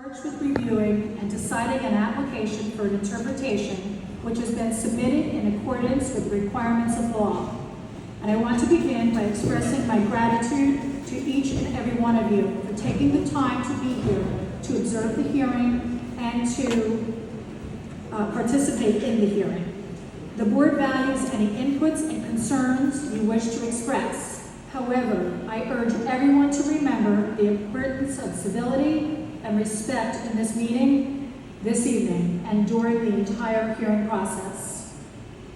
Charged with reviewing and deciding an application for an interpretation which has been submitted in accordance with the requirements of law. And I want to begin by expressing my gratitude to each and every one of you for taking the time to be here to observe the hearing and to participate in the hearing. The board values any inputs and concerns you wish to express. However, I urge everyone to remember the importance of civility and respect in this meeting, this evening, and during the entire hearing process.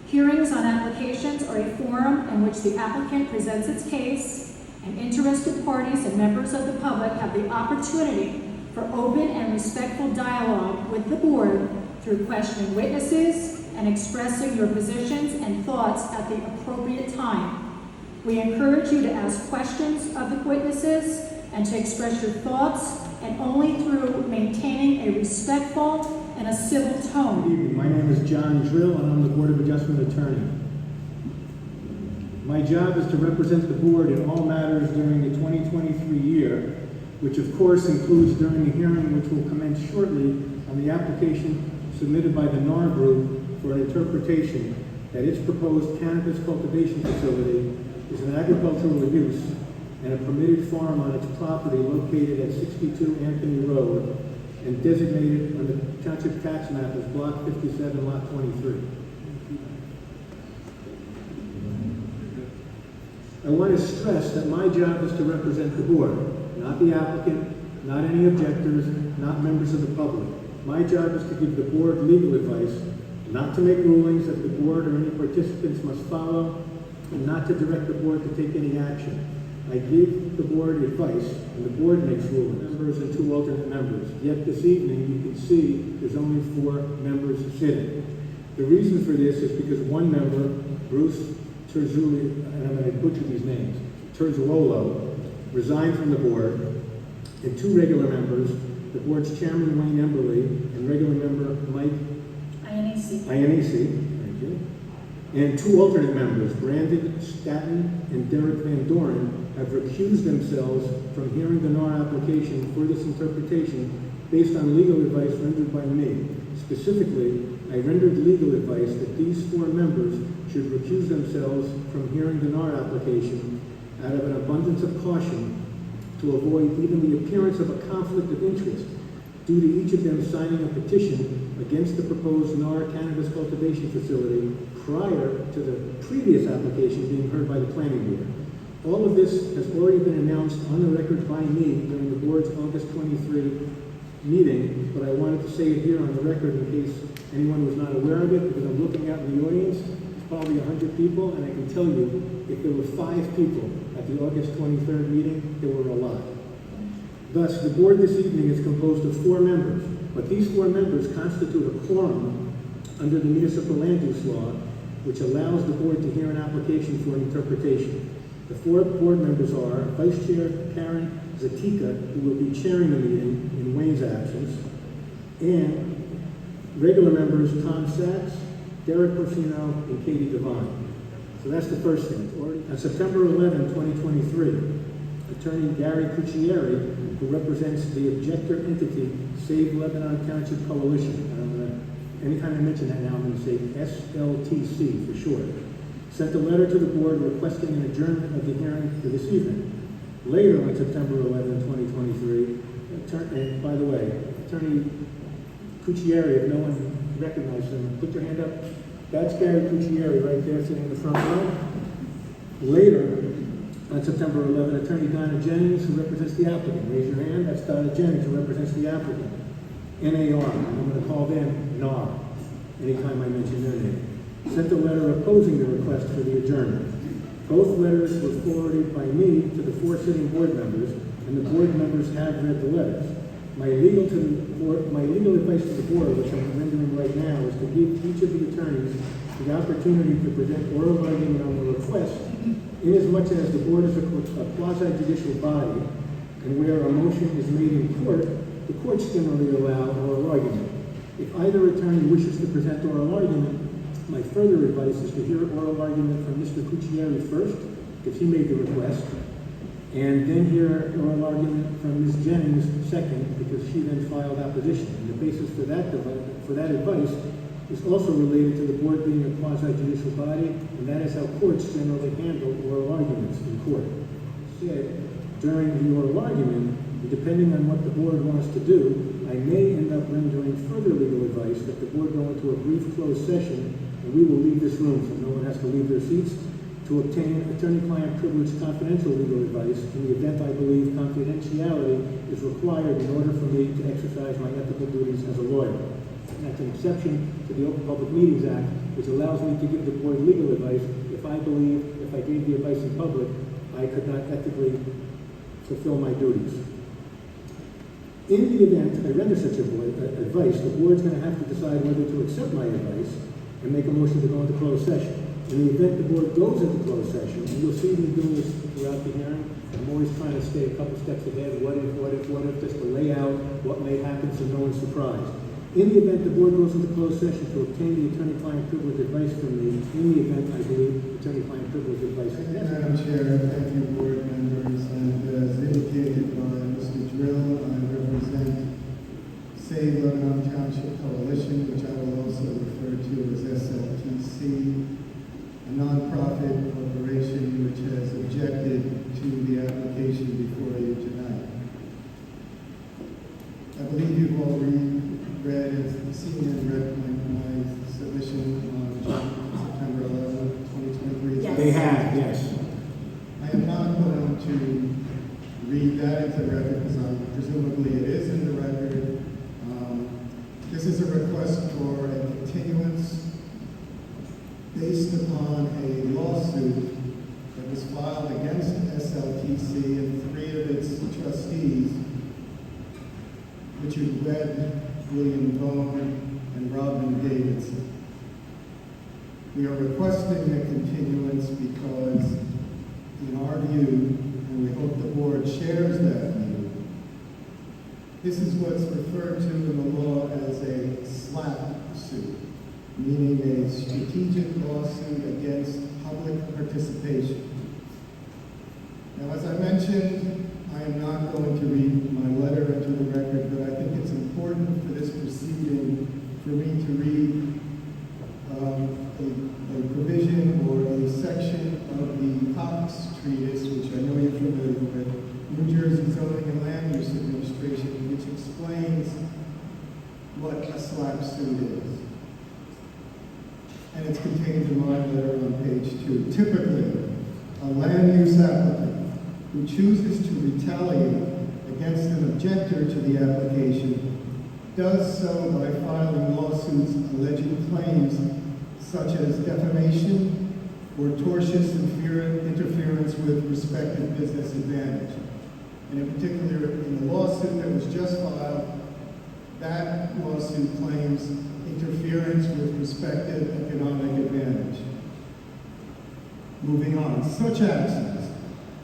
Hearings on applications are a forum in which the applicant presents its case, and interested parties and members of the public have the opportunity for open and respectful dialogue with the board through questioning witnesses and expressing your positions and thoughts at the appropriate time. We encourage you to ask questions of the witnesses and to express your thoughts, and only through maintaining a respectful and a civil tone. Good evening. My name is John Drill, and I'm the Board of Adjustment attorney. My job is to represent the board in all matters during the 2023 year, which of course includes during the hearing which will commence shortly on the application submitted by the NAR Group for an interpretation that its proposed cannabis cultivation facility is an agricultural use and a permitted farm on its property located at 62 Anthony Road and designated on the Township tax map as Block 57, Lot 23. I want to stress that my job is to represent the board, not the applicant, not any objectors, not members of the public. My job is to give the board legal advice, not to make rulings that the board or any participants must follow, and not to direct the board to take any action. I give the board advice, and the board makes rulings. Members and 2 alternate members. Yet this evening, you can see there's only 4 members sitting. The reason for this is because one member, Bruce Terzulli, and I'm going to butcher these names, Terzuolo, resigned from the board, and 2 regular members, the board's chairman, Wayne Emberly, and regular member, Mike Iannese, thank you. And 2 alternate members, Brandon Staton and Derek Van Doren, have recused themselves from hearing the NAR application for this interpretation based on legal advice rendered by me. Specifically, I rendered legal advice that these 4 members should recuse themselves from hearing the NAR application out of an abundance of caution to avoid even the appearance of a conflict of interest due to each of them signing a petition against the proposed NAR cannabis cultivation facility prior to the previous application being heard by the planning board. All of this has already been announced on the record by me during the board's August 23 meeting, but I wanted to say it here on the record in case anyone was not aware of it, because I'm looking out in the audience. It's probably 100 people, and I can tell you, if there were 5 people at the August 23rd meeting, there were a lot. Thus, the board this evening is composed of 4 members, but these 4 members constitute a quorum under the municipal land use law, which allows the board to hear an application for an interpretation. The 4 board members are Vice Chair Karen Zatika, who will be chairing the meeting in Wayne's absence, and regular members Tom Sachs, Derek Porcino, and Katie Devine. So that's the first thing. On September 11, 2023, Attorney Gary Cuccieri, who represents the objector entity Save Lebanon Township Coalition, and anytime I mention that now, I'm going to say SLTC for short, sent a letter to the board requesting an adjournment of the hearing for this evening. Later on September 11, 2023, and by the way, Attorney Cuccieri, if no one recognizes him, put your hand up. That's Gary Cuccieri right there sitting in the front row. Later, on September 11, Attorney Donna Jennings, who represents the applicant. Raise your hand. That's Donna Jennings, who represents the applicant. NAR, I'm going to call them NAR, anytime I mention their name, sent a letter opposing the request for the adjournment. Both letters were forwarded by me to the 4 sitting board members, and the board members have read the letters. My legal advice to the board, which I'm rendering right now, is to give each of the attorneys the opportunity to present oral argument on the request, inasmuch as the board is a quasi-judicial body, and where a motion is made in court, the courts generally allow oral argument. If either attorney wishes to present oral argument, my further advice is to hear oral argument from Mr. Cuccieri first, because he made the request, and then hear an oral argument from Ms. Jennings second, because she then filed opposition. And the basis for that advice is also related to the board being a quasi-judicial body, and that is how courts generally handle oral arguments in court. Said, during the oral argument, depending on what the board wants to do, I may end up rendering further legal advice that the board go into a brief closed session, and we will leave this room so no one has to leave their seats, to obtain attorney-client privilege confidential legal advice in the event I believe confidentiality is required in order for me to exercise my ethical duties as a lawyer. And that's an exception to the Open Public Meetings Act, which allows me to give the board legal advice if I believe, if I gave the advice in public, I could not ethically fulfill my duties. In the event I render such advice, the board's going to have to decide whether to accept my advice and make a motion to go into closed session. In the event the board goes into closed session, and you'll see me doing this throughout the hearing, I'm always trying to stay a couple steps ahead. What if, just to lay out what may happen so no one's surprised. In the event the board goes into closed session to obtain the attorney-client privilege advice from me, in the event I believe attorney-client privilege advice is necessary. Madam Chair, thank you, board members, and as indicated by Mr. Drill, I represent Lebanon Township Coalition, which I will also refer to as SLTC, a nonprofit corporation which has objected to the application before you tonight. I believe you've all read and seen and read my submission on September 11, 2023. Yes. They have, yes. I am not going to read that into the record because presumably it is in the record. This is a request for a continuance based upon a lawsuit that was filed against SLTC and 3 of its trustees, Richard Webb, William Bone, and Robin Davidson. We are requesting a continuance because, in our view, and we hope the board shares that view, this is what's referred to in the law as a SLAP suit, meaning a strategic lawsuit against public participation. Now, as I mentioned, I am not going to read my letter into the record, but I think it's important for this proceeding for me to read a provision or a section of the Cox Treatise, which I know you're familiar with, New Jersey Zoning and Land Use Administration, which explains what a SLAP suit is. And it's contained in my letter on page 2. Typically, a land use applicant who chooses to retaliate against an objector to the application does so by filing lawsuits alleging claims such as defamation or tortious interference with respective business advantage. And in particular, in the lawsuit that was just filed, that lawsuit claims interference with respective economic advantage. Moving on, such actions,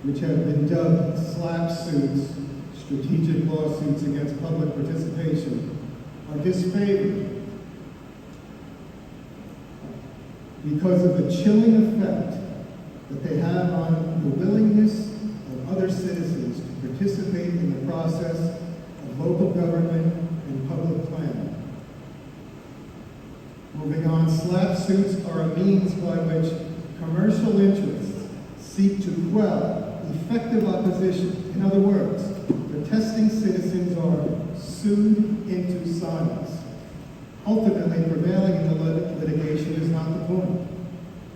which have been dubbed SLAP suits, strategic lawsuits against public participation, are disfavored because of the chilling effect that they have on the willingness of other citizens to participate in the process of local government and public planning. Moving on, SLAP suits are a means by which commercial interests seek to quell effective opposition. In other words, protesting citizens are sued into silence. Ultimately, prevailing in the litigation is not the point.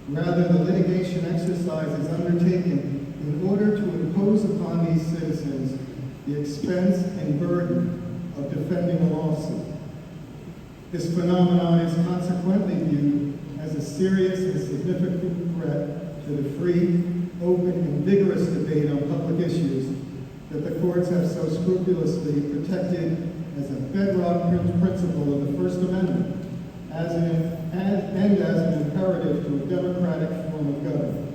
Rather, the litigation exercise is undertaken in order to impose upon these citizens the expense and burden of defending a lawsuit. This phenomenon is consequently viewed as a serious and significant threat to the free, open, and vigorous debate on public issues that the courts have so scrupulously protected as a bedrock principle of the First Amendment, as an imperative to a democratic form of government.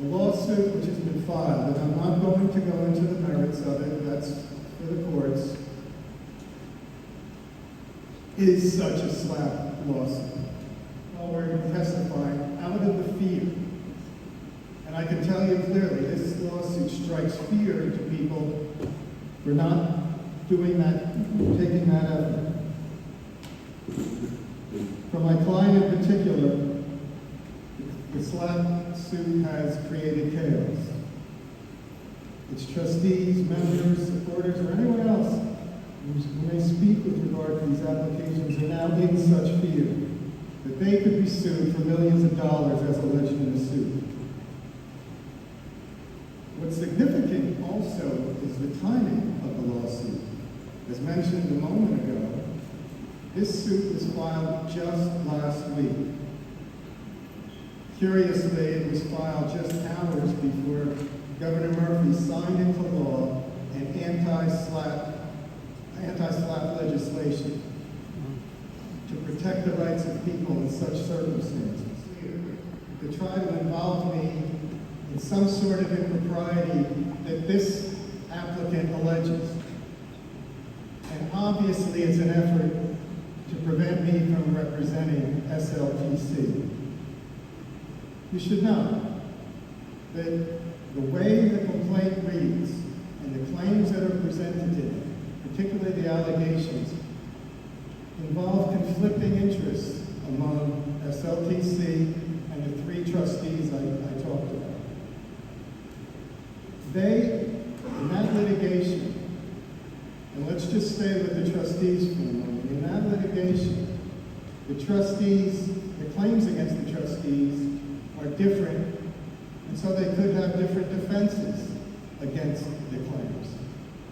The lawsuit which has been filed, and I'm not going to go into the merits of it, that's for the courts, is such a SLAP lawsuit. While we're testifying, out of the fear And I can tell you clearly, this lawsuit strikes fear to people for not doing that, taking that effort. For my client in particular, the SLAP suit has created chaos. Its trustees, members, supporters, or anyone else who may speak with regard to these applications are now in such fear that they could be sued for millions of dollars as alleged in the suit. What's significant also is the timing of the lawsuit. As mentioned a moment ago, this suit was filed just last week. Curiously, it was filed just hours before Governor Murphy signed into law an anti-SLAP legislation to protect the rights of people in such circumstances. To try to involve me in some sort of impropriety that this applicant alleges. And obviously it's an effort to prevent me from representing SLTC. You should know that the way the complaint reads and the claims that are presented in it, particularly the allegations, involve conflicting interests among SLTC and the three trustees I talked about. They, in that litigation, and let's just stay with the trustees for a moment, in that litigation, the trustees, the claims against the trustees are different, and so they could have different defenses against the claims.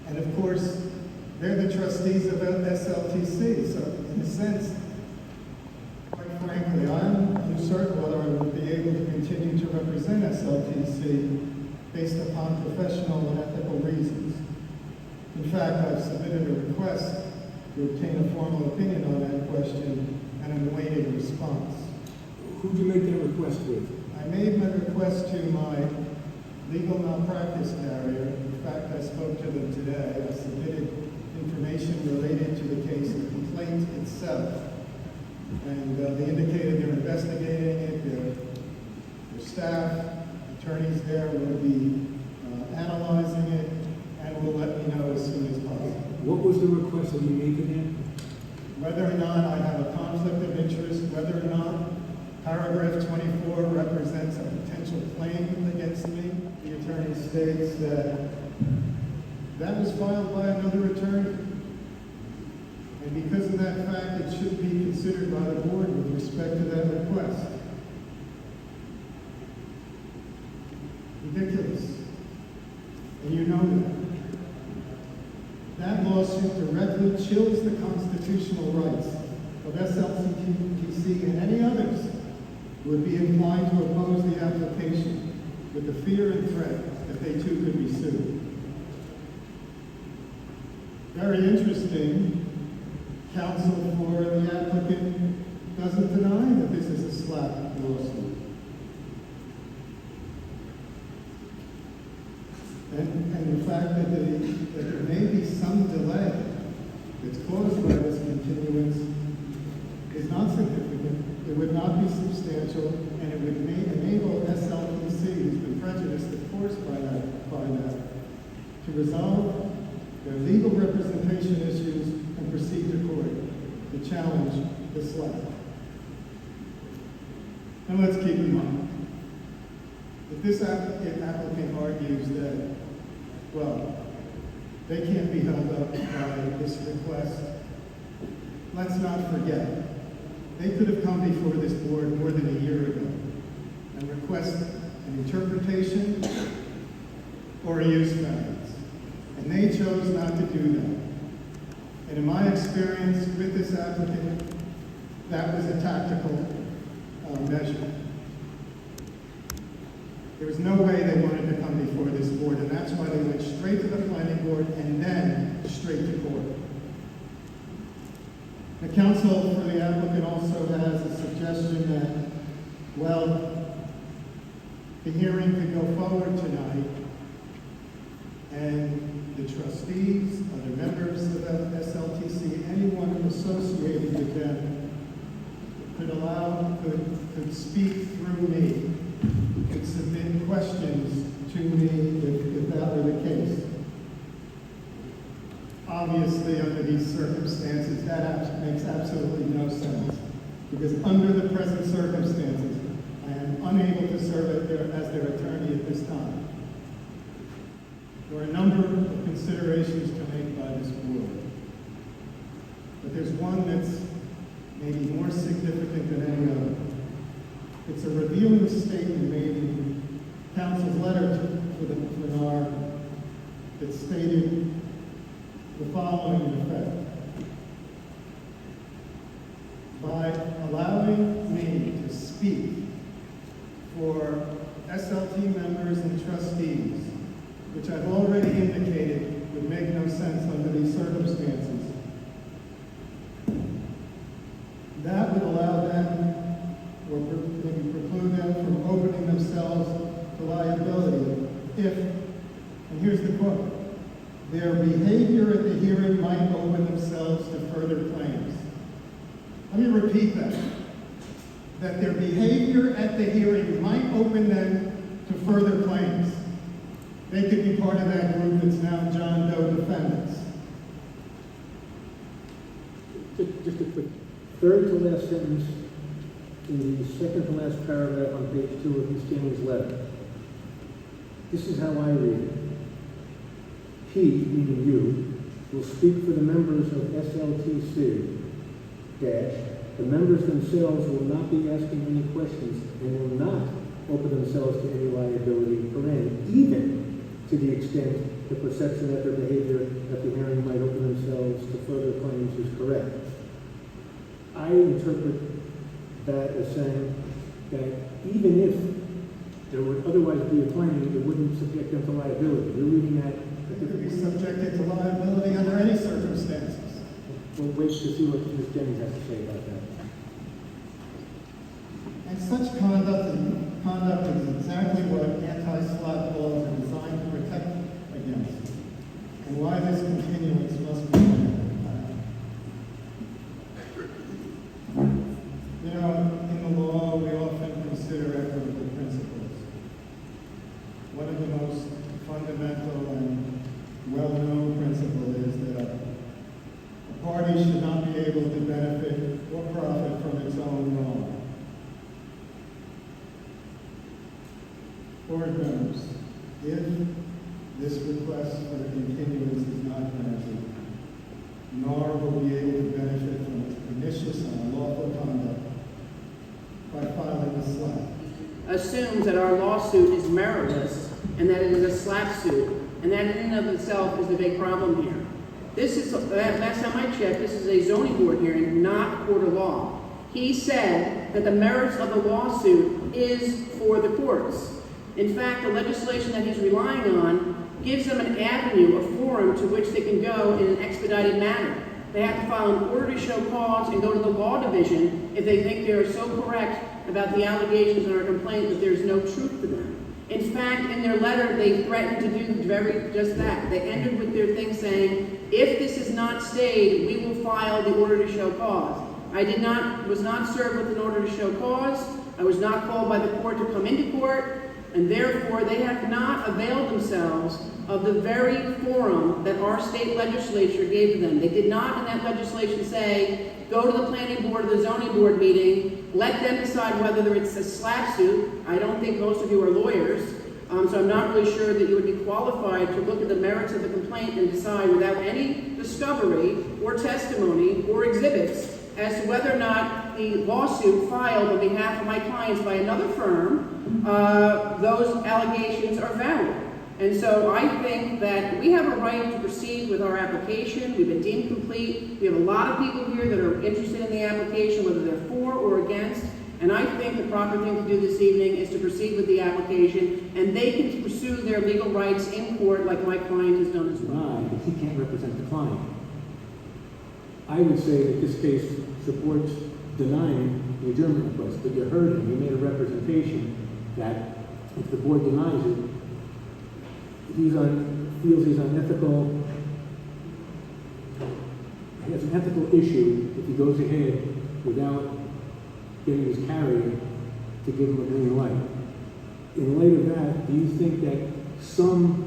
And of course, they're the trustees of SLTC, so in a sense, quite frankly, I'm uncertain whether I would be able to continue to represent SLTC based upon professional and ethical reasons. In fact, I've submitted a request to obtain a formal opinion on that question, and I'm awaiting a response. Who did you make that request with? I made my request to my legal malpractice carrier. In fact, I spoke to them today. I submitted information related to the case, the complaint itself. And they indicated they're investigating it, their staff, attorneys there will be analyzing it, and will let me know as soon as possible. What was the request that you made to them? Whether or not I have a conflict of interest, whether or not paragraph 24 represents a potential claim against me. The attorney states that that was filed by another attorney. And because of that fact, it should be considered by the board with respect to that request. Ridiculous. And you know that. That lawsuit directly chills the constitutional rights of SLTC and any others who would be inclined to oppose the application with the fear and threat that they too could be sued. Very interesting, counsel for the applicant doesn't deny that this is a SLAP lawsuit. And the fact that there may be some delay that's caused by this continuance is not significant. It would not be substantial, and it would enable SLTC, who's been prejudiced, of course, by that, to resolve their legal representation issues and proceed to court to challenge the SLAP. And let's keep in mind, if this applicant argues that, well, they can't be held up by this request, let's not forget, they could have come before this board more than a year ago and request an interpretation or a use variance. And they chose not to do that. And in my experience with this applicant, that was a tactical measure. There was no way they wanted to come before this board, and that's why they went straight to the planning board and then straight to court. The counsel for the applicant also has a suggestion that, well, the hearing could go forward tonight, and the trustees, other members of SLTC, anyone associated with them could speak through me could submit questions to me if that were the case. Obviously, under these circumstances, that makes absolutely no sense, because under the present circumstances, I am unable to serve as their attorney at this time. There are a number of considerations to make by this board, but there's one that's maybe more significant than any other. It's a revealing statement made in counsel's letter to the Lennar that stated the following in effect: by allowing me to speak for SLT members and trustees, which I've already indicated would make no sense under these circumstances, that would allow them, or maybe preclude them from opening themselves to liability if, and here's the quote, their behavior at the hearing might open themselves to further claims. Let me repeat that their behavior at the hearing might open them to further claims. They could be part of that group that's now John Doe defendants. Just a quick, third to last sentence in the second to last paragraph on page 2 of Ms. Jennings' letter. This is how I read it. He, meaning you, will speak for the members of SLTC, the members themselves will not be asking any questions and will not open themselves to any liability, even to the extent the perception that their behavior at the hearing might open themselves to further claims is correct. I interpret that as saying that even if there would otherwise be a claim, it wouldn't subject them to liability. You're reading that. They could be subjected to liability under any circumstances. We'll wait to see what Ms. Jennings has to say about that. And such conduct is exactly what anti-SLAPP laws are designed to protect against, and why this continuance must be made. You know, in the law, we often consider equitable principles. One of the most fundamental and well-known principle is that a party should not be able to benefit or profit from its own wrong. Board members, if this request for the continuance is not granted, nor will be able to benefit from its pernicious and unlawful conduct by filing a SLAPP, assumes that our lawsuit is meritless and that it is a SLAPP suit, and that in and of itself is the big problem here. This is, last time I checked, this is a zoning board hearing, not a court of law. He said that the merits of the lawsuit is for the courts. In fact, the legislation that he's relying on gives them an avenue, a forum to which they can go in an expedited manner. They have to file an order to show cause and go to the law division if they think they are so correct about the allegations in our complaint that there's no truth to them. In fact, in their letter, they threatened to do just that. They ended with their thing saying, if this is not stayed, we will file the order to show cause. I was not served with an order to show cause. I was not called by the court to come into court, and therefore they have not availed themselves of the very forum that our state legislature gave to them. They did not in that legislation say, go to the planning board or the zoning board meeting, let them decide whether it's a SLAPP suit. I don't think most of you are lawyers, so I'm not really sure that you would be qualified to look at the merits of the complaint and decide without any discovery or testimony or exhibits as to whether or not the lawsuit filed on behalf of my clients by another firm, those allegations are valid. And so I think that we have a right to proceed with our application. We've been deemed complete. We have a lot of people here that are interested in the application, whether they're for or against. And I think the proper thing to do this evening is to proceed with the application, and they can pursue their legal rights in court like my client has done as well. But he can't represent the client. I would say that this case supports denying the adjournment request, but you heard him. He made a representation that if the board denies it, feels he's unethical. He has an ethical issue if he goes ahead without getting his carrier to give him a green light. in light of that, do you think that some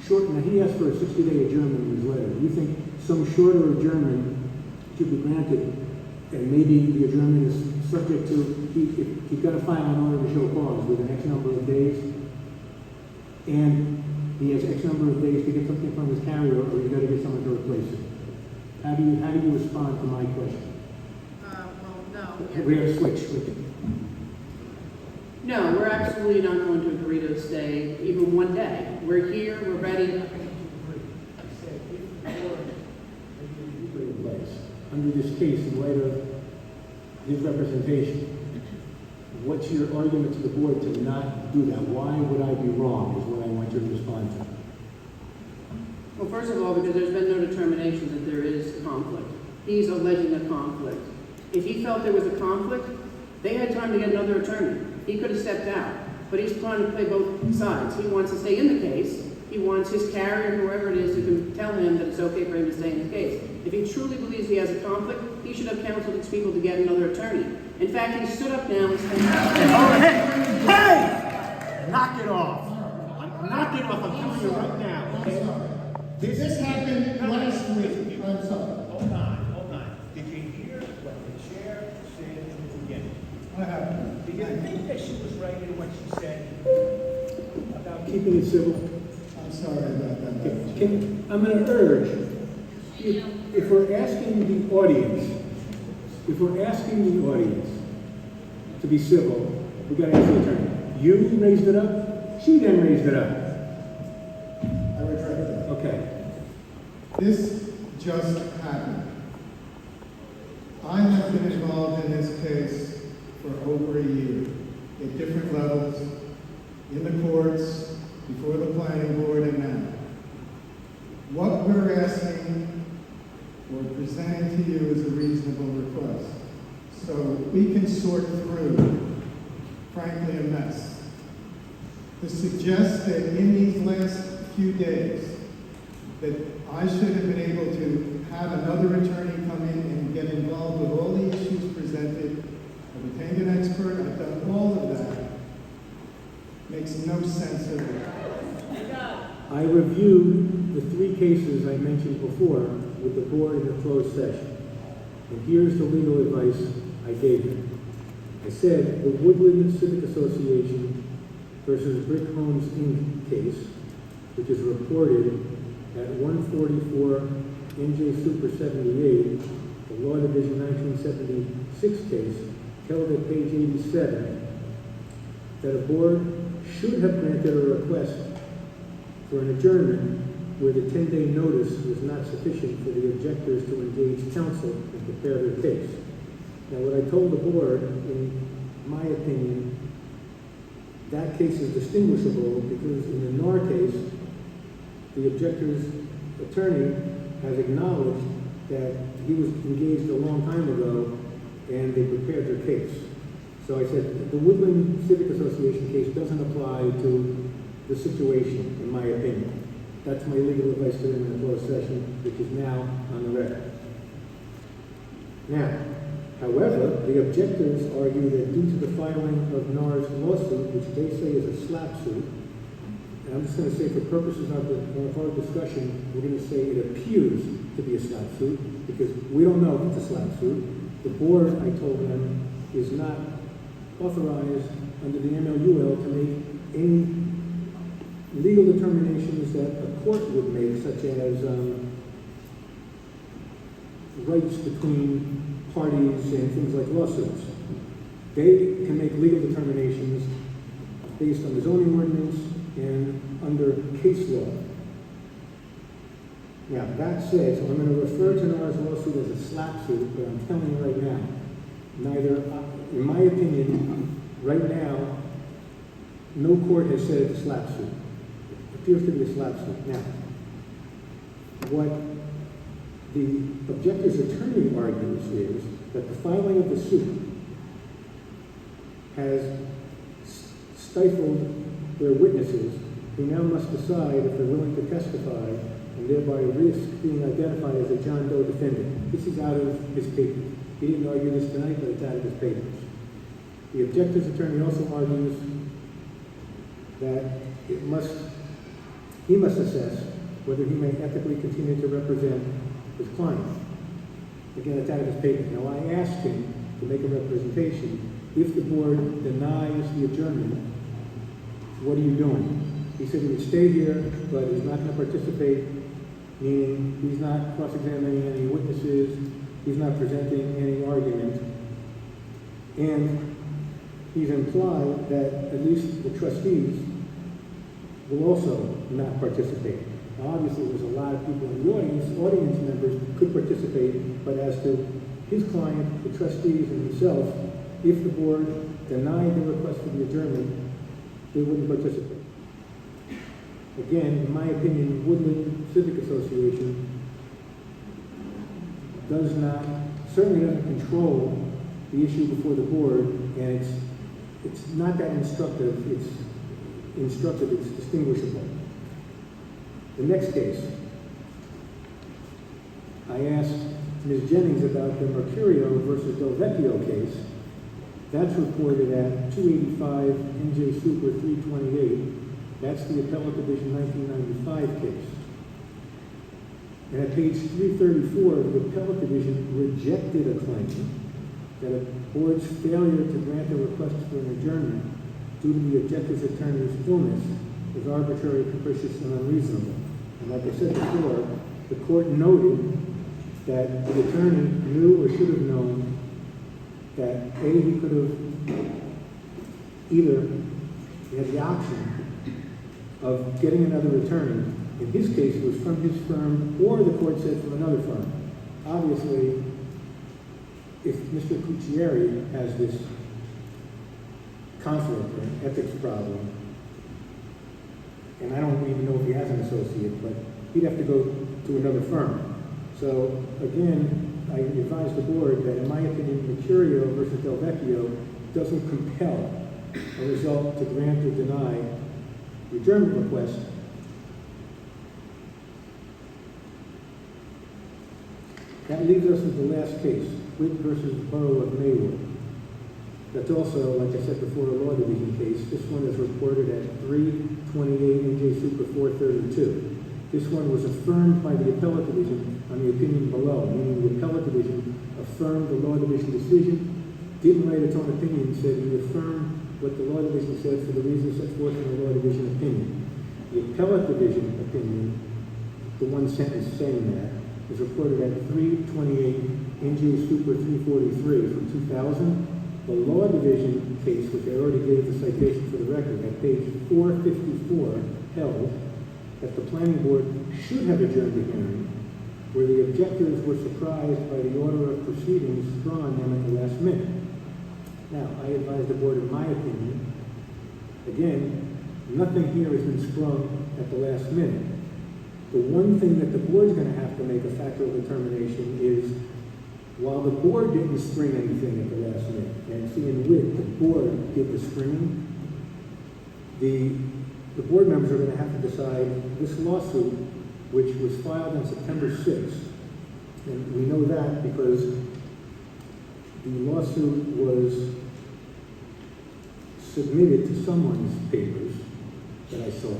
short, now he asked for a 60-day adjournment in his letter. Do you think some shorter adjournment should be granted, and maybe the adjournment is subject to, if he's got to file an order to show cause within X number of days, and he has X number of days to get something from his carrier, or you got to get someone to replace it? How do you respond to my question? No. We have a switch with it. No, we're absolutely not going to agree to stay even one day. We're here, we're ready. Under this case, in light of his representation, what's your argument to the board to not do that? Why would I be wrong, is what I want you to respond to. Well, first of all, because there's been no determination that there is conflict. He's alleging a conflict. If he felt there was a conflict, they had time to get another attorney. He could have stepped out, but he's trying to play both sides. He wants to stay in the case. He wants his carrier, whoever it is, who can tell him that it's okay for him to stay in the case. If he truly believes he has a conflict, he should have counseled his people to get another attorney. In fact, he stood up now and said, Hey! Knock it off. Knock it off. I'm telling you right now. Okay? This happened last week. I'm sorry. Hold on. Did you hear what the chair said in the beginning? I have. Do you think that she was right in what she said about Keeping it civil. I'm sorry about that. Madam Chair. I'm going to urge, if we're asking the audience, to be civil, we've got to ask the attorney. You raised it up, she then raised it up. I regret that. Okay. This just happened. I have been involved in this case for over a year, at different levels, in the courts, before the planning board, and now. What we're asking or presenting to you is a reasonable request. So we can sort through, frankly, a mess. To suggest that in these last few days, that I should have been able to have another attorney come in and get involved with all the issues presented, I've retained an expert, I've done all of that, makes no sense at all. I reviewed the 3 cases I mentioned before with the board in a closed session. And here's the legal advice I gave them. I said the Woodland Civic Association versus Brick Homes Inc. case, which is reported at 144 NJ Super 78, the Law Division 1976 case, held at page 87, that a board should have granted a request for an adjournment where the 10-day notice was not sufficient for the objectors to engage counsel and prepare their case. Now, what I told the board, in my opinion, that case is distinguishable because in the Knorr case, the objector's attorney has acknowledged that he was engaged a long time ago and they prepared their case. So I said, the Woodland Civic Association case doesn't apply to the situation, in my opinion. That's my legal advice to them in the closed session, which is now on the record. Now, however, the objectors argue that due to the filing of Knorr's lawsuit, which they say is a slap suit, and I'm just going to say for purposes of our discussion, we're going to say it appears to be a slap suit, because we don't know if it's a slap suit. The board, I told them, is not authorized under the MLUL to make any legal determinations that a court would make, such as rights between parties and things like lawsuits. They can make legal determinations based on the zoning ordinance and under case law. Now, that said, so I'm going to refer to Knorr's lawsuit as a slap suit, but I'm telling you right now, neither, in my opinion, right now, no court has said it's a slap suit. It appears to be a slap suit. Now, what the objector's attorney argues is that the filing of the suit has stifled their witnesses, who now must decide if they're willing to testify and thereby risk being identified as a John Doe defendant. This is out of his papers. He didn't argue this tonight, but it's out of his papers. The objector's attorney also argues that he must assess whether he may ethically continue to represent his client. Again, it's out of his paper. Now, I asked him to make a representation. If the board denies the adjournment, what are you doing? He said he would stay here, but he's not going to participate, meaning he's not cross-examining any witnesses, he's not presenting any argument, and he's implied that at least the trustees will also not participate. Now, obviously, there's a lot of people in the audience members could participate, but as to his client, the trustees, and himself, if the board denied the request for the adjournment, they wouldn't participate. Again, in my opinion, Woodland Civic Association certainly doesn't control the issue before the board, and it's not that instructive. It's distinguishable. The next case, I asked Ms. Jennings about the Mercurio versus Del Vecchio case. That's reported at 285 NJ Super 328. That's the Appellate Division 1995 case. And at page 334, the Appellate Division rejected a claim that a board's failure to grant a request for an adjournment due to the objector's attorney's illness is arbitrary, capricious, and unreasonable. And like I said before, the court noted that the attorney knew or should have known that he could have either he had the option of getting another attorney. In his case, it was from his firm, or the court said from another firm. Obviously, if Mr. Cucciari has this conflict or an ethics problem, and I don't even know if he has an associate, but he'd have to go to another firm. So again, I advise the board that in my opinion, Mercurio versus Del Vecchio doesn't compel a result to grant or deny the adjournment request. That leaves us with the last case, Witt versus Borough of Maywood. That's also, like I said before, a law division case. This one is reported at 328 NJ Super 432. This one was affirmed by the Appellate Division on the opinion below, meaning the Appellate Division affirmed the law division decision, didn't write its own opinion, said we affirm what the law division said for the reasons set forth in the law division opinion. The Appellate Division opinion, the one sentence saying that, is reported at 328 NJ Super 343 from 2000. The law division case, which I already gave the citation for the record, at page 454, held that the planning board should have adjourned the hearing, where the objectors were surprised by the order of proceedings sprung on them at the last minute. Now, I advise the board, in my opinion, again, nothing here has been sprung at the last minute. The one thing that the board's going to have to make a factual determination is, while the board didn't spring anything at the last minute, and see in Witt, the board did the springing, the board members are going to have to decide this lawsuit, which was filed on September 6th, and we know that because the lawsuit was submitted to someone's papers that I saw,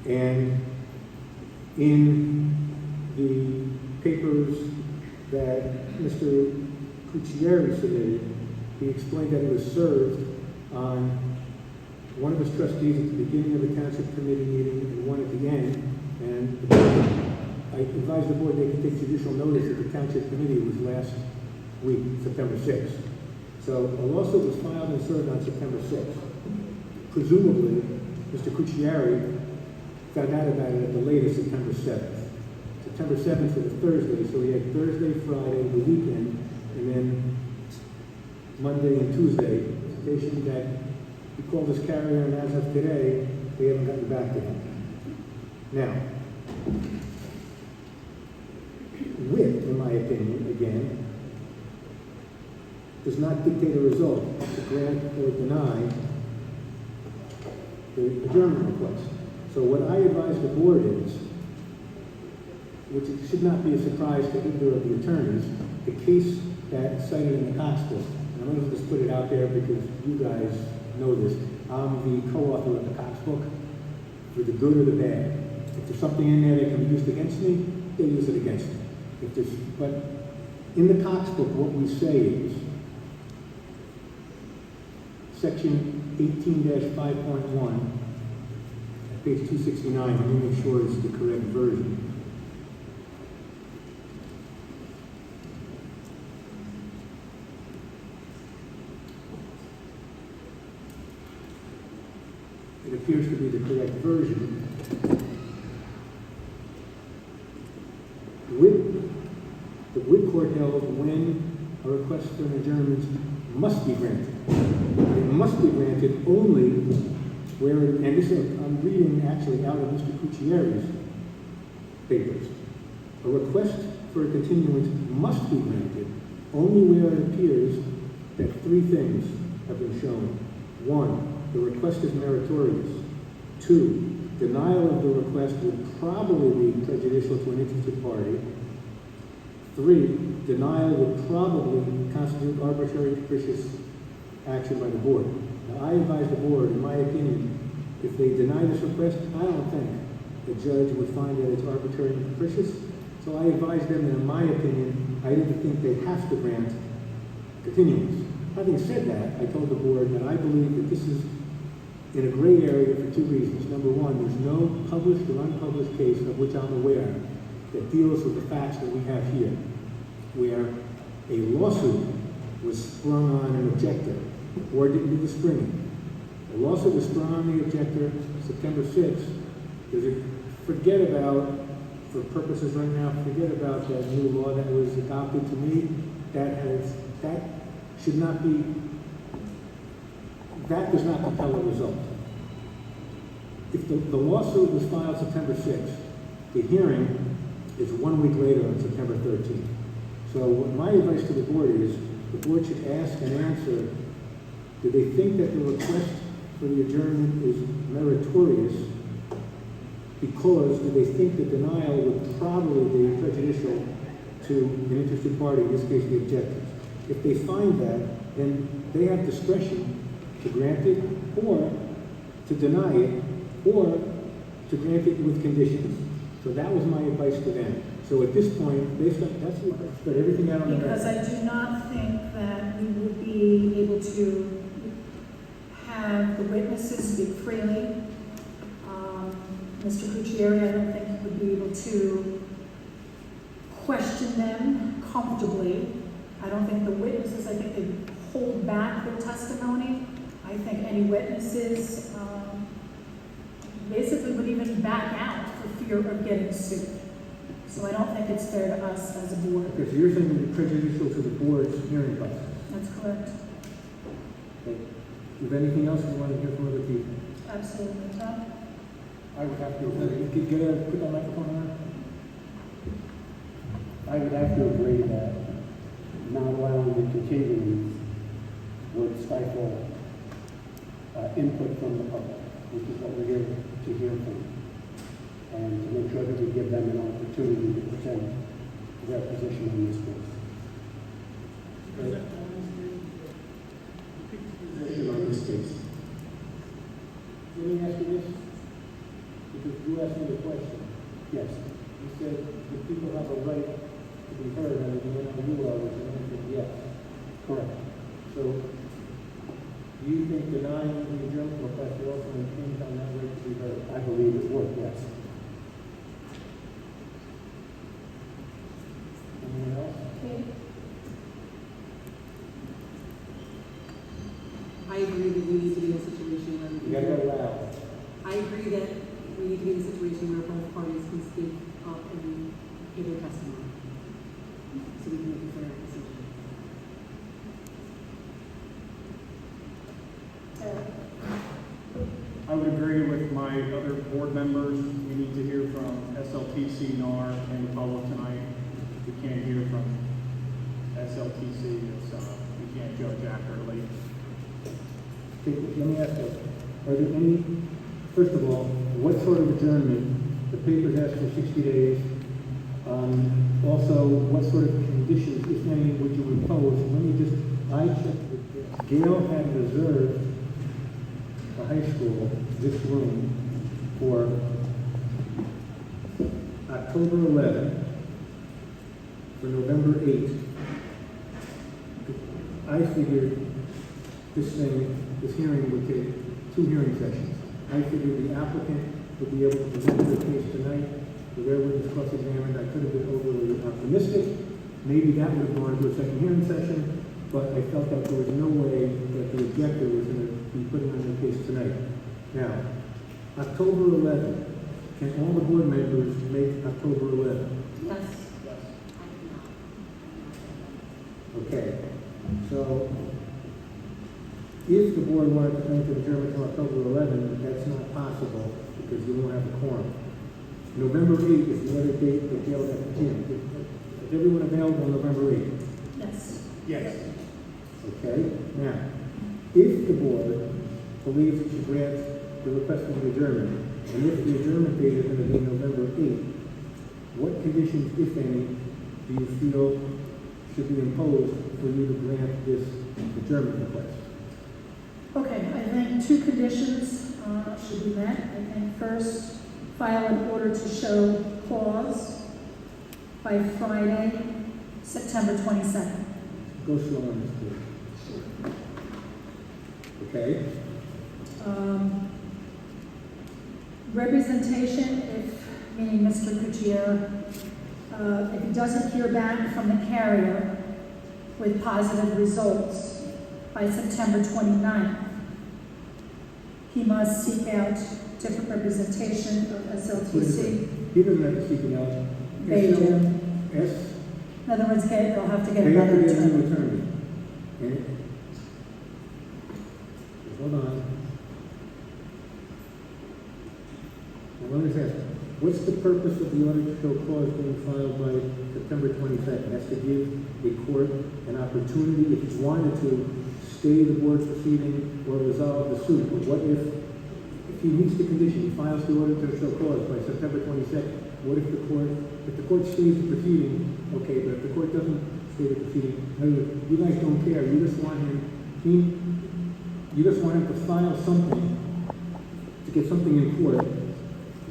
and in the papers that Mr. Cucciari submitted, he explained that it was served on one of his trustees at the beginning of the Township Committee meeting and one at the end, and I advised the board they could take judicial notice that the Township Committee was last week, September 6th. So a lawsuit was filed and served on September 6th. Presumably, Mr. Cucciari found out about it at the latest September 7th. September 7th was a Thursday, so we had Thursday, Friday, the weekend, and then Monday and Tuesday. Station that he called his carrier, and as of today, they haven't gotten back to him. Now, Witt, in my opinion, again, does not dictate a result to grant or deny the adjournment request. So what I advise the board is, which it should not be a surprise to either of the attorneys, the case that's cited in the Cox book, and I'm going to just put it out there because you guys know this. I'm the co-author of the Cox book, for the good or the bad. If there's something in there that can be used against me, they use it against me. But in the Cox book, what we say is, section 18-5.1, page 269, let me make sure it's the correct version. It appears to be the correct version. The wood court held when a request for an adjournment must be granted. It must be granted only where, and this I'm reading actually out of Mr. Cucciari's papers. A request for a continuance must be granted only where it appears that three things have been shown. One, the request is meritorious. Two, denial of the request would probably be prejudicial to an interested party. Three, denial would probably constitute arbitrary capricious action by the board. Now, I advise the board, in my opinion, if they deny this request, I don't think the judge would find that it's arbitrary and capricious. So I advise them that, in my opinion, I didn't think they have to grant continuance. Having said that, I told the board that I believe that this is in a gray area for two reasons. Number one, there's no published or unpublished case of which I'm aware that deals with the facts that we have here, where a lawsuit was sprung on an objector, or didn't do the springing. The lawsuit was sprung on the objector September 6th. Forget about, for purposes right now, forget about that new law that was adopted. To me, that should not be, that does not compel a result. If the lawsuit was filed September 6th, the hearing is 1 week later on September 13th. So my advice to the board is, the board should ask and answer, do they think that the request for the adjournment is meritorious? Because do they think the denial would probably be prejudicial to an interested party, in this case the objectors? If they find that, then they have discretion to grant it, or to deny it, or to grant it with conditions. So that was my advice to them. So at this point, based on, that's what I put everything out on the record. Because I do not think that we will be able to have the witnesses speak freely. Mr. Cucciari, I don't think he would be able to question them comfortably. I don't think the witnesses, I think they hold back their testimony. I think any witnesses basically would even back out for fear of getting sued. So I don't think it's fair to us as a board. Okay, so you're saying it's prejudicial to the board's hearing process. That's correct. Okay. Is there anything else you want to hear from other people? Absolutely. Tom? I would have to, you could put that microphone on. I would have to agree that not allowing the continuance would stifle input from the public, which is what we're here to hear from, and to make sure that we give them an opportunity to present their position in this case. Position on this case. Let me ask you this, because you asked me the question. Yes. You said the people have a right to be heard, and the NLU law was an answer yes. Correct. So, do you think denying the adjournment request would also impinge on that right to be heard? I believe it would, yes. Anyone else? Okay. I agree that we need to be in a situation where we You gotta go loud. I agree that we need to be in a situation where both parties can speak up and give their testimony, so we can make a fair decision. I would agree with my other board members. We need to hear from SLTC, NAR, and the public tonight. We can't hear from SLTC. We can't judge accurately. Okay, let me ask you, are there any, first of all, what sort of adjournment? The papers ask for 60 days. Also, what sort of conditions, if any, would you impose? Let me just, I checked with Gail had reserved the high school, this room, for October 11th, for November 8th. I figured this hearing would take 2 hearing sessions. I figured the applicant would be able to present their case tonight, the their witness cross-examined. I could have been overly optimistic. Maybe that would have gone to a second hearing session, but I felt that there was no way that the objector was going to be putting on their case tonight. Now, October 11th, can all the board members make October 11th? Yes. Okay, so if the board wanted to make an adjournment to October 11th, that's not possible because you won't have a quorum. November 8th is the other date that Gail had to Jim. Is everyone available on November 8th? Yes. Yes. Okay, now, if the board believes it should grant the request for the adjournment, and if the adjournment date is going to be November 8th, what conditions, if any, do you feel should be imposed for you to grant this adjournment request? Okay, I think 2 conditions should be met. I think first, file an order to show cause by Friday, September 22nd. Go slow on this, please. Okay, Representation, meaning Mr. Cucchier, if he doesn't hear back from the carrier with positive results by September 29th, he must seek out different representation of SLTC. he doesn't have to seek it out. They do. S, In other words, they'll have to get they have another to get a new attorney. attorney. Okay? Hold on. Now, let me just ask, what's the purpose of the order to show cause being filed by September 22nd? That's to give the court an opportunity, if you wanted to, stay the board proceeding or resolve the suit. But what if he meets the condition, he files the order to show cause by September 22nd? What if the court stays the proceeding, okay, but if the court doesn't stay the proceeding, in other words, you guys don't care, you just want him to file something, to get something in court.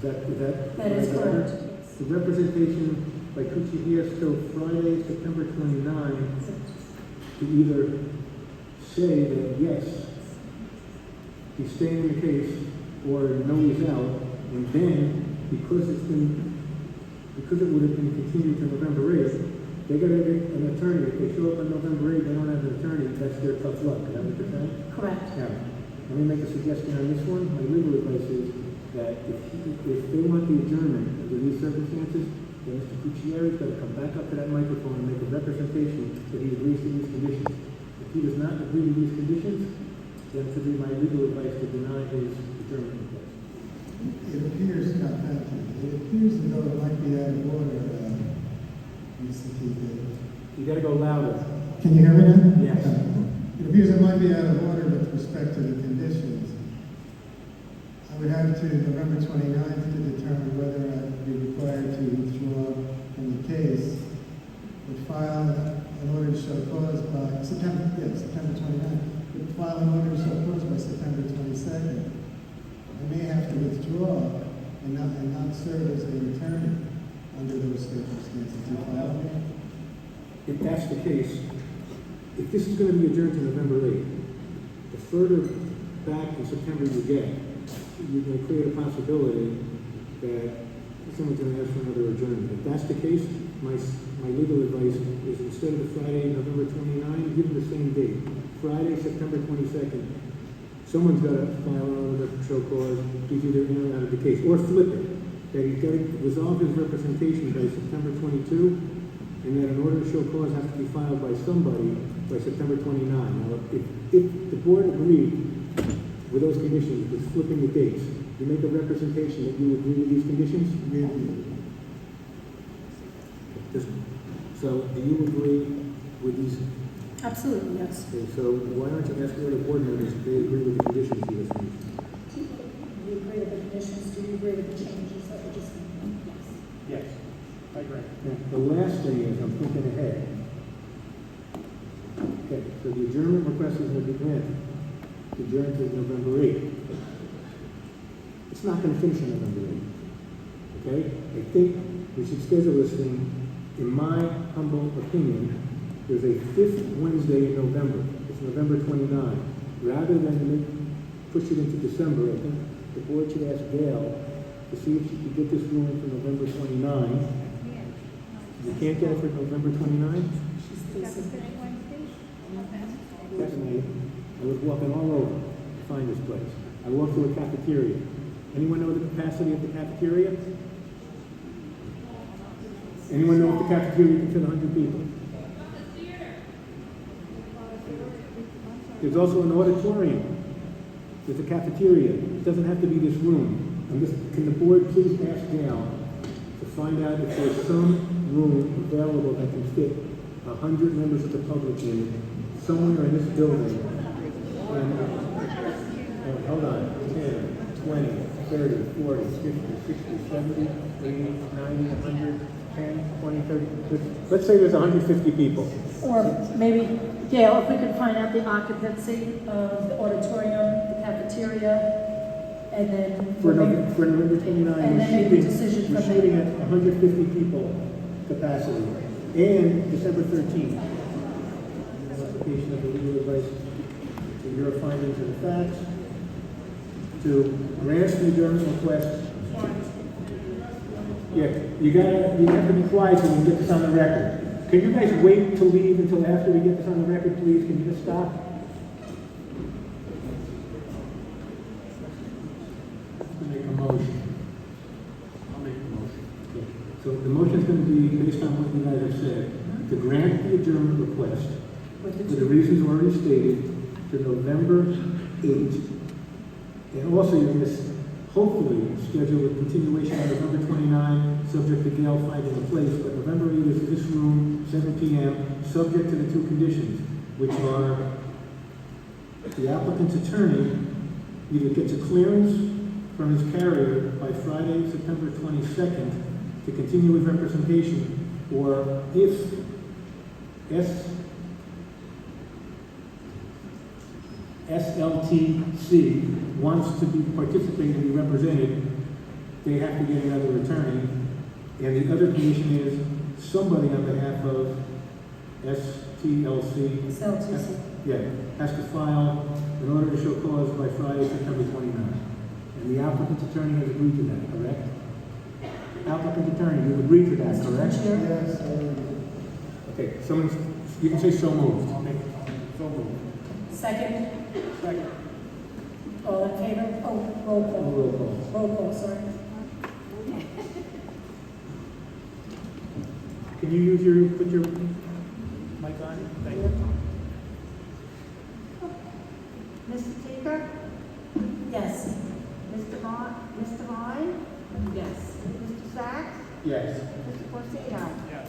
That is correct. The representation by Cucchier till Friday, September 29, to either say that yes, he's staying in the case, or no, he's out, and then, because it would have been continued to November 8th, they gotta get an attorney. If they show up on November 8th, they don't have an attorney, that's their tough luck. Is that what you're saying? Correct. Now, let me make a suggestion on this one. My legal advice is that if they want the adjournment under these circumstances, then Mr. Cucchieri's got to come back up to that microphone and make a representation that he agrees to these conditions. If he does not agree to these conditions, then it would be my legal advice to deny his adjournment request. It appears, no, thank you. It appears as though it might be out of order, Mr. T. You got to go louder. Can you hear me now? Yes. It appears it might be out of order with respect to the conditions. I would have to November 29th to determine whether I'd be required to withdraw from the case. Would file an order to show cause by September 29th. Would file an order to show cause by September 22nd. I may have to withdraw and not serve as an attorney under those circumstances. Do you follow me? If that's the case, if this is going to be adjourned to November 8th, the further back in September you get, you may create a possibility that someone's going to ask for another adjournment. If that's the case, my legal advice is instead of the Friday, November 29, give them the same date. Friday, September 22nd. Someone's got to file an order to show cause, he's either in or out of the case, or flip it. That he's got to resolve his representation by September 22, and that an order to show cause has to be filed by somebody by September 29. Now, if the board agreed with those conditions, with flipping the dates, you make a representation that you agree with these conditions? So, do you agree with these? Absolutely, yes. Okay, so why don't you ask the other board members if they agree with the conditions you just mentioned? Do you agree with the conditions? Do you agree with the changes that were just made? Yes, I agree. Now, the last thing is, I'm thinking ahead. Okay, so the adjournment request is going to be granted. Adjourned to November 8th. It's not gonna finish on November 8th. Okay? I think we should schedule this thing, in my humble opinion, there's a 5th Wednesday in November. It's November 29. Rather than push it into December, I think the board should ask Gail to see if she could get this room for November 29. You can't get it for November 29? Definitely. I was walking all over to find this place. I walked through a cafeteria. Anyone know the capacity of the cafeteria? Anyone know if the cafeteria can fit 100 people? There's also an auditorium. There's a cafeteria. It doesn't have to be this room. Can the board please ask Gail to find out if there's some room available that can fit 100 members of the public in somewhere in this building? And, hold on, 10, 20, 30, 40, 50, 60, 70, 80, 90, 100, 10, 20, 30. Let's say there's 150 people. Or maybe, Gail, if we could find out the occupancy of the auditorium, the cafeteria, and then. For November 29, And then make a decision we're from shooting there. at 150 people capacity. And December 13th. Application of the legal advice to your findings and facts, to grant the adjournment request. Yeah, you have to be quiet so we can get this on the record. Can you guys wait to leave until after we get this on the record, please? Can you just stop? Make a motion. I'll make the motion. Okay. So the motion is going to be based on what you guys have said, to grant the adjournment request for the reasons already stated to November 8th. And also you're going to hopefully schedule a continuation on November 29, subject to Gail finding a place, but November 8th is this room, 7 p.m., subject to the two conditions, which are the applicant's attorney either gets a clearance from his carrier by Friday, September 22nd, to continue with representation, or if SLTC wants to participate and be represented, they have to get another attorney. And the other condition is somebody on behalf of STLC has to file an order to show cause by Friday, September 29th. And the applicant's attorney has agreed to that, correct? Applicant's attorney, you agree to that, correct? Yes, Okay, you can say so moved. Okay. So moved. Second, Second. all in favor? Oh, roll call. Roll call. Roll call, sorry. Can you put your mic on? Thank you. Mr. Tinker? Yes. Mr. Marin? Yes. Mr. Sachs? Yes. Mr. Porcino? Yes.